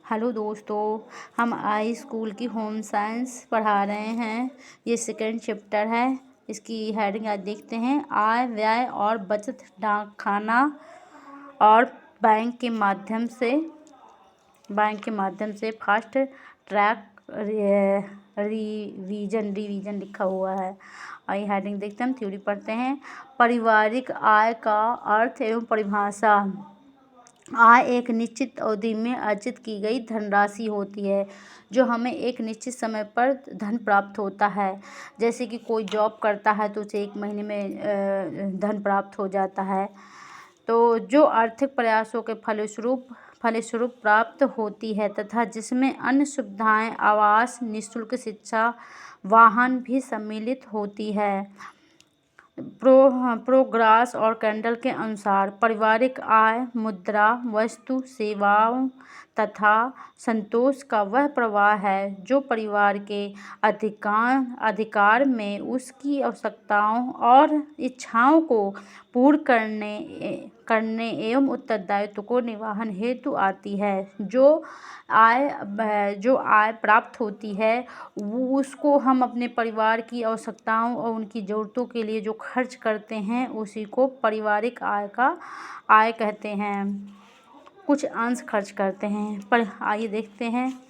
Hello दोस्तों, हम आई school की होम साइंस पढ़ा रहे हैं। ये सेकंड चैप्टर है। इसकी हेडिंग आज देखते हैं। आय, व्यय और बचत डाक खाना और बैंक के माध्यम से फास्ट ट्रैक रिवीजन लिखा हुआ है। आइए हेडिंग देखते हैं, हम थ्योरी पढ़ते हैं। पारिवारिक आय का अर्थ एवं परिभाषा। आय एक निश्चित अवधि में अर्जित की गई धनराशि होती है जो हमें एक निश्चित समय पर धन प्राप्त होता है। जैसे कि कोई जॉब करता है तो उसे एक महीने में धन प्राप्त हो जाता है, तो जो आर्थिक प्रयासों के फलस्वरूप प्राप्त होती है तथा जिसमें अन्य सुविधाएं, आवास, निःशुल्क शिक्षा, वाहन भी सम्मिलित होती है। प्रोग्रास और कैंडल के अनुसार पारिवारिक आय मुद्रा, वस्तु, सेवाओं तथा संतोष का वह प्रवाह है जो परिवार के अधिकार में उसकी आवश्यकताओं और इच्छाओं को पूर्ण करने एवं उत्तरदायित्व को निवाहन हेतु आती है। जो आय प्राप्त होती है वो उसको हम अपने परिवार की आवश्यकताओं और उनकी ज़रूरतों के लिए जो खर्च करते हैं उसी को पारिवारिक आय कहते हैं। कुछ अंश खर्च करते हैं। पर आइए देखते हैं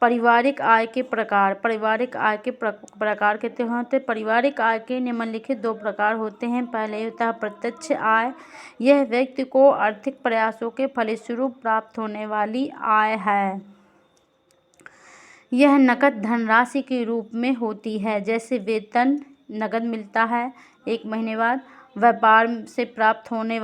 पारिवारिक आय के प्रकार। पारिवारिक आय के प्रकार कहते हैं। पारिवारिक आय के निम्नलिखित दो प्रकार होते हैं। पहले होता है प्रत्यक्ष आय। यह व्यक्ति को आर्थिक प्रयासों के फलस्वरूप प्राप्त होने वाली आय है। यह नकद धनराशि के रूप में होती है, जैसे वेतन नकद मिलता है एक महीने बाद। व्यापार से प्राप्त होने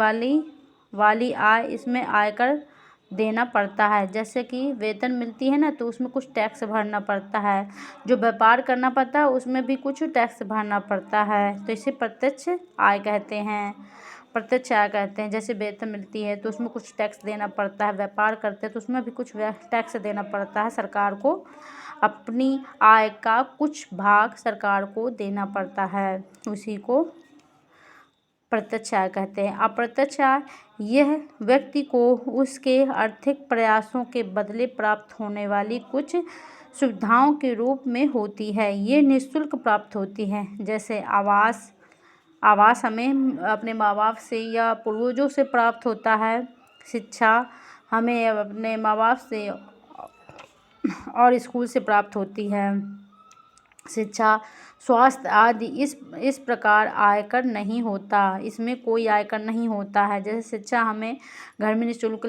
वाली आय, इसमें आयकर देना पड़ता है। जैसे कि वेतन मिलती है ना, तो उसमें कुछ टैक्स भरना पड़ता है। जो व्यापार करना पड़ता है उसमें भी कुछ टैक्स भरना पड़ता है, तो इसे प्रत्यक्ष आय कहते हैं। प्रत्यक्ष आय कहते हैं। जैसे वेतन मिलती है तो उसमें कुछ टैक्स देना पड़ता है। व्यापार करते हैं तो उसमें भी कुछ टैक्स देना पड़ता है सरकार को। अपनी आय का कुछ भाग सरकार को देना पड़ता है, उसी को प्रत्यक्ष आय कहते हैं। अप्रत्यक्ष आय, यह व्यक्ति को उसके आर्थिक प्रयासों के बदले प्राप्त होने वाली कुछ सुविधाओं के रूप में होती है। ये निःशुल्क प्राप्त होती है। जैसे आवास हमें अपने माँ बाप से या पूर्वजों से प्राप्त होता है। शिक्षा हमें अपने माँ बाप से और स्कूल से प्राप्त होती है। शिक्षा, स्वास्थ्य आदि इस प्रकार आयकर नहीं होता, इसमें कोई आयकर नहीं होता है। जैसे शिक्षा हमें घर में निःशुल्क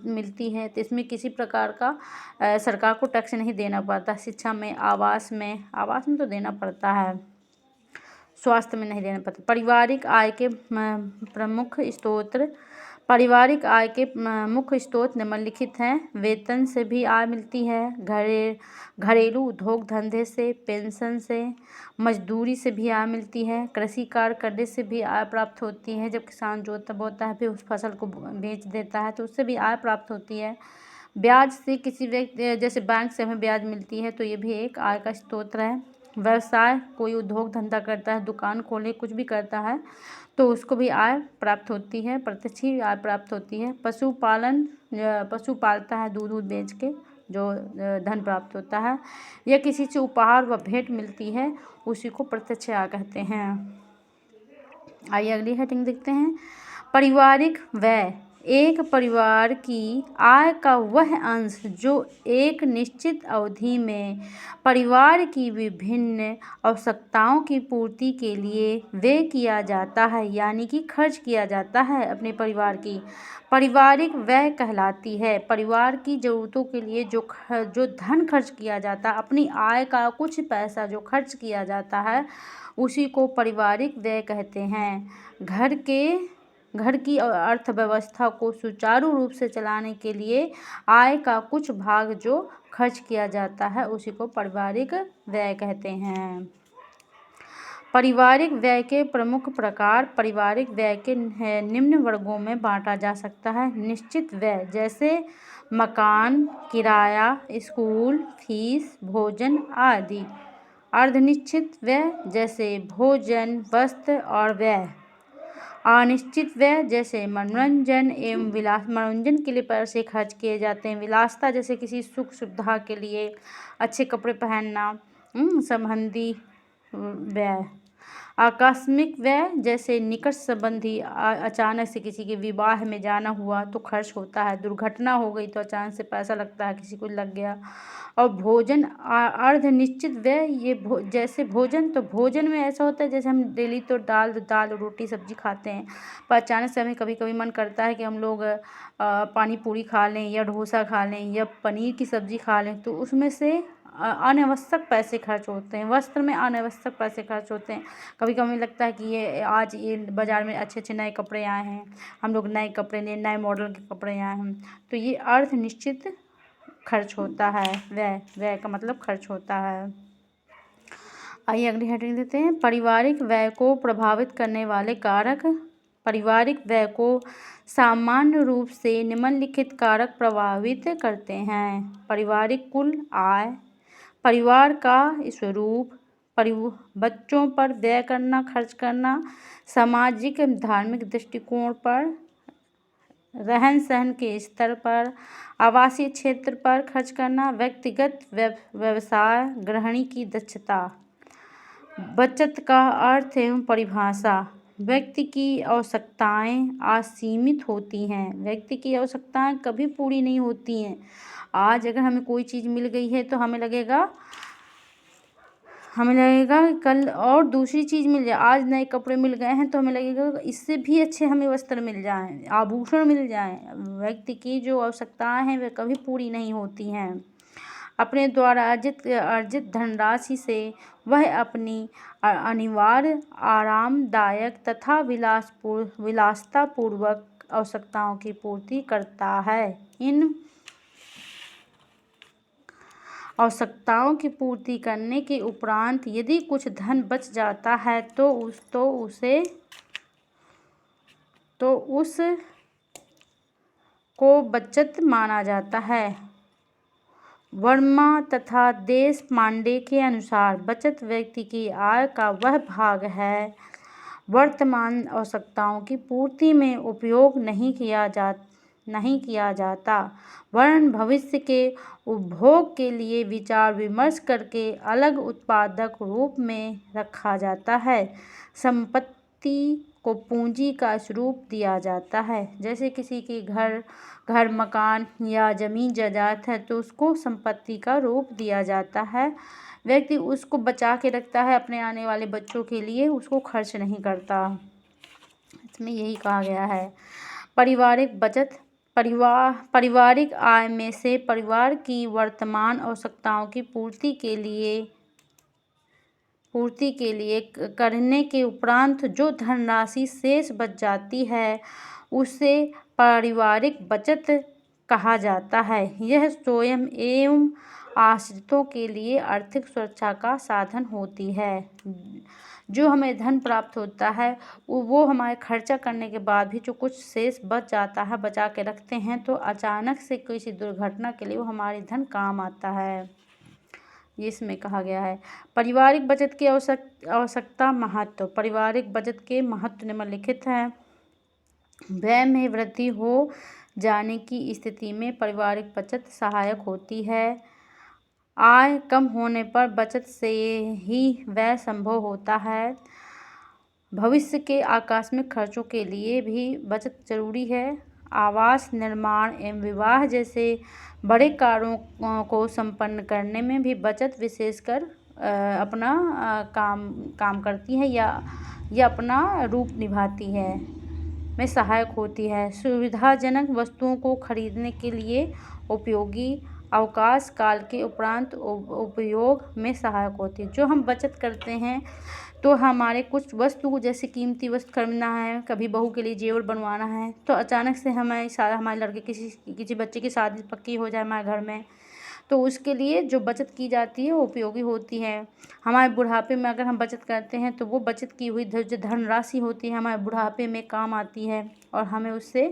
मिलती है, तो इसमें किसी प्रकार का सरकार को टैक्स नहीं देना पड़ता। शिक्षा में, आवास में तो देना पड़ता है, स्वास्थ्य में नहीं देना पड़ता। पारिवारिक आय के प्रमुख स्रोत। पारिवारिक आय के मुख्य स्रोत निम्नलिखित हैं। वेतन से भी आय मिलती है, घरेलू उद्योग धंधे से, पेंशन से, मजदूरी से भी आय मिलती है, कृषि कार्य करने से भी आय प्राप्त होती है। जब किसान जोतता बोता है फिर उस फसल को बेच देता है तो उससे भी आय प्राप्त होती है। ब्याज से किसी व्यक्ति, जैसे बैंक से हमें ब्याज मिलती है, तो ये भी एक आय का स्रोत है। व्यवसाय, कोई उद्योग धंधा करता है, दुकान खोले, कुछ भी करता है तो उसको भी आय प्राप्त होती है, प्रत्यक्ष आय प्राप्त होती है। पशुपालन, पशु पालता है दूध बेच के, जो धन प्राप्त होता है। या किसी से उपहार व भेंट मिलती है, उसी को प्रत्यक्ष आय कहते हैं। आइए अगली हेडिंग देखते हैं। पारिवारिक व्यय, एक परिवार की आय का वह अंश जो एक निश्चित अवधि में परिवार की विभिन्न आवश्यकताओं की पूर्ति के लिए व्यय किया जाता है, यानी कि खर्च किया जाता है अपने परिवार की, पारिवारिक व्यय कहलाती है। परिवार की ज़रूरतों के लिए जो धन खर्च किया जाता है, अपनी आय का कुछ पैसा जो खर्च किया जाता है, उसी को पारिवारिक व्यय कहते हैं। घर की अर्थव्यवस्था को सुचारू रूप से चलाने के लिए आय का कुछ भाग जो खर्च किया जाता है, उसी को पारिवारिक व्यय कहते हैं। पारिवारिक व्यय के प्रमुख प्रकार। पारिवारिक व्यय के निम्न वर्गों में बांटा जा सकता है। निश्चित व्यय, जैसे मकान किराया, स्कूल फीस, भोजन आदि। अर्धनिश्चित व्यय, जैसे भोजन, वस्त्र और व्यय। अनिश्चित व्यय जैसे मनोरंजन एवं विलास, मनोरंजन के लिए पैसे खर्च किए जाते हैं। विलासिता जैसे किसी सुख सुविधा के लिए अच्छे कपड़े पहनना संबंधी व्यय। आकस्मिक व्यय जैसे निकट संबंधी अचानक से किसी के विवाह में जाना हुआ तो खर्च होता है। दुर्घटना हो गई तो अचानक से पैसा लगता है, किसी को लग गया। और भोजन अर्ध निश्चित व्यय, ये जैसे भोजन, तो भोजन में ऐसा होता है जैसे हम डेली तो दाल रोटी सब्जी खाते हैं, पर अचानक से हमें कभी कभी मन करता है कि हम लोग पानी पूरी खा लें या डोसा खा लें या पनीर की सब्ज़ी खा लें, तो उसमें से अनावश्यक पैसे खर्च होते हैं। वस्त्र में अनावश्यक पैसे खर्च होते हैं। कभी कभी लगता है कि ये आज ये बाज़ार में अच्छे अच्छे नए कपड़े आए हैं, हम लोग नए कपड़े लें, नए मॉडल के कपड़े आए हैं, तो ये अर्ध निश्चित खर्च होता है। व्यय का मतलब खर्च होता है। आइए अगली हेडिंग देते हैं, पारिवारिक व्यय को प्रभावित करने वाले कारक। पारिवारिक व्यय को सामान्य रूप से निम्नलिखित कारक प्रभावित करते हैं। पारिवारिक कुल आय, परिवार का स्वरूप, बच्चों पर व्यय करना, खर्च करना, सामाजिक एवं धार्मिक दृष्टिकोण पर, रहन सहन के स्तर पर, आवासीय क्षेत्र पर खर्च करना, व्यक्तिगत व्यवसाय गृहिणी की दक्षता। बचत का अर्थ एवं परिभाषा। व्यक्ति की आवश्यकताएं असीमित होती हैं। व्यक्ति की आवश्यकताएं कभी पूरी नहीं होती हैं। आज अगर हमें कोई चीज़ मिल गई है तो हमें लगेगा कल और दूसरी चीज़ मिल जाए। आज नए कपड़े मिल गए हैं तो हमें लगेगा इससे भी अच्छे हमें वस्त्र मिल जाएं, आभूषण मिल जाएं। व्यक्ति की जो आवश्यकताएं हैं वे कभी पूरी नहीं होती हैं। अपने द्वारा अर्जित धनराशि से वह अपनी अनिवार्य, आरामदायक तथा विलासितापूर्वक आवश्यकताओं की पूर्ति करता है। इन आवश्यकताओं की पूर्ति करने के उपरांत यदि कुछ धन बच जाता है तो उस को बचत माना जाता है। वर्मा तथा देशपांडे के अनुसार बचत व्यक्ति की आय का वह भाग है वर्तमान आवश्यकताओं की पूर्ति में उपयोग नहीं किया जाता, वरन भविष्य के उपभोग के लिए विचार विमर्श करके अलग उत्पादक रूप में रखा जाता है। संपत्ति को पूंजी का स्वरूप दिया जाता है। जैसे किसी के घर मकान या जमीन जायदाद है तो उसको संपत्ति का रूप दिया जाता है। व्यक्ति उसको बचा के रखता है अपने आने वाले बच्चों के लिए, उसको खर्च नहीं करता। इसमें यही कहा गया है। पारिवारिक बचत, पारिवारिक आय में से परिवार की वर्तमान आवश्यकताओं की पूर्ति के लिए करने के उपरांत जो धनराशि शेष बच जाती है उसे पारिवारिक बचत कहा जाता है। यह स्वयं एवं आश्रितों के लिए आर्थिक सुरक्षा का साधन होती है। जो हमें धन प्राप्त होता है वो हमारे खर्चा करने के बाद भी जो कुछ शेष बच जाता है, बचा के रखते हैं, तो अचानक से किसी दुर्घटना के लिए वो हमारे धन काम आता है। ये इसमें कहा गया है। पारिवारिक बचत की आवश्यकता महत्व। पारिवारिक बचत के महत्व निम्नलिखित हैं। व्यय में वृद्धि हो जाने की स्थिति में पारिवारिक बचत सहायक होती है। आय कम होने पर बचत से ही व्यय संभव होता है। भविष्य के आकस्मिक खर्चों के लिए भी बचत जरूरी है। आवास निर्माण एवं विवाह जैसे बड़े कार्यों को संपन्न करने में भी बचत विशेषकर अपना काम करती है या अपना रूप निभाती है, में सहायक होती है। सुविधाजनक वस्तुओं को खरीदने के लिए उपयोगी अवकाश काल के उपरांत उपयोग में सहायक होती है। जो हम बचत करते हैं तो हमारे कुछ वस्तु जैसे कीमती वस्तु खरीदना है, कभी बहू के लिए जेवर बनवाना है, तो अचानक से हमारे लड़के किसी बच्चे की शादी पक्की हो जाए हमारे घर में, तो उसके लिए जो बचत की जाती है वो उपयोगी होती है। हमारे बुढ़ापे में अगर हम बचत करते हैं तो वो बचत की हुई जो धनराशि होती है हमारे बुढ़ापे में काम आती है और हमें उससे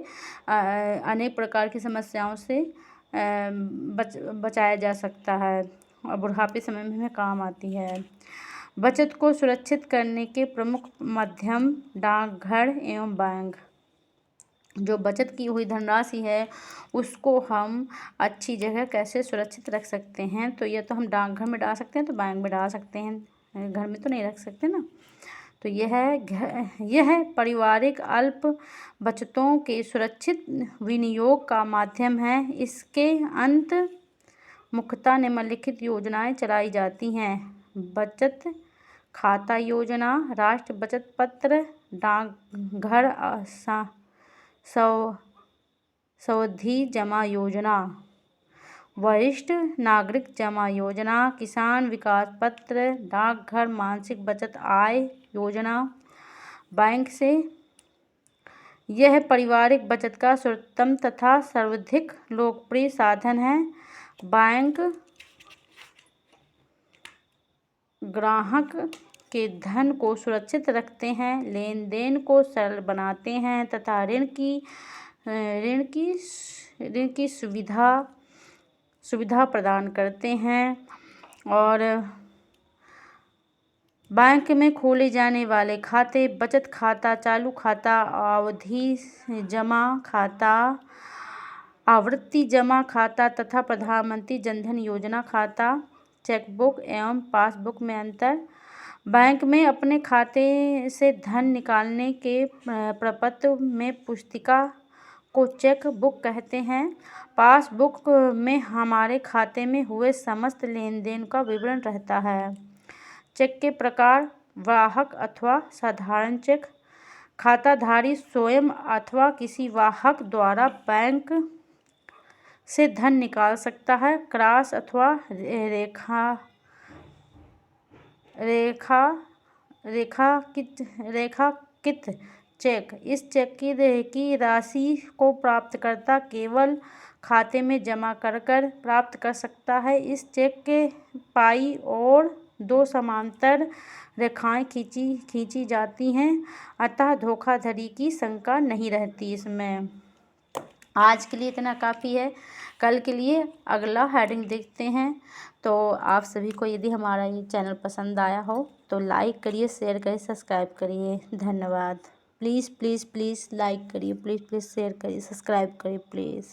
अनेक प्रकार की समस्याओं से बचाया जा सकता है और बुढ़ापे समय में हमें काम आती है। बचत को सुरक्षित करने के प्रमुख माध्यम डाकघर एवं बैंक। जो बचत की हुई धनराशि है उसको हम अच्छी जगह कैसे सुरक्षित रख सकते हैं, तो ये तो हम डाकघर में डाल सकते हैं, तो बैंक में डाल सकते हैं, घर में तो नहीं रख सकते ना। तो यह पारिवारिक अल्प बचतों के सुरक्षित विनियोग का माध्यम है। इसके अंत मुख्यतः निम्नलिखित योजनाएं चलाई जाती हैं: बचत खाता योजना, राष्ट्रीय बचत पत्र, डाकघर सावधि जमा योजना, वरिष्ठ नागरिक जमा योजना, किसान विकास पत्र, डाकघर मासिक बचत आय योजना। बैंक से यह पारिवारिक बचत का सर्वोत्तम तथा सर्वाधिक लोकप्रिय साधन है। बैंक ग्राहक के धन को सुरक्षित रखते हैं, लेन देन को सरल बनाते हैं तथा ऋण की सुविधा प्रदान करते हैं। और बैंक में खोले जाने वाले खाते बचत खाता, चालू खाता, आवधि जमा खाता, आवर्ती जमा खाता तथा प्रधानमंत्री जनधन योजना खाता। चेकबुक एवं पासबुक में अंतर: बैंक में अपने खाते से धन निकालने के प्रपत्र में पुस्तिका को चेक बुक कहते हैं। पासबुक में हमारे खाते में हुए समस्त लेन देन का विवरण रहता है। चेक के प्रकार: वाहक अथवा साधारण चेक, खाताधारी स्वयं अथवा किसी वाहक द्वारा बैंक से धन निकाल सकता है। क्रॉस अथवा रेखांकित चेक: इस चेक की राशि को प्राप्तकर्ता केवल खाते में जमा कर प्राप्त कर सकता है। इस चेक के पाई और दो समांतर रेखाएं खींची जाती हैं, अतः धोखाधड़ी की शंका नहीं रहती इसमें। आज के लिए इतना काफ़ी है। कल के लिए अगला हेडिंग देखते हैं। तो आप सभी को यदि हमारा ये चैनल पसंद आया हो तो लाइक करिए, शेयर करिए, सब्सक्राइब करिए। धन्यवाद। प्लीज़ प्लीज़ प्लीज़ लाइक करिए, प्लीज़ प्लीज़ शेयर करिए, सब्सक्राइब करिए प्लीज़।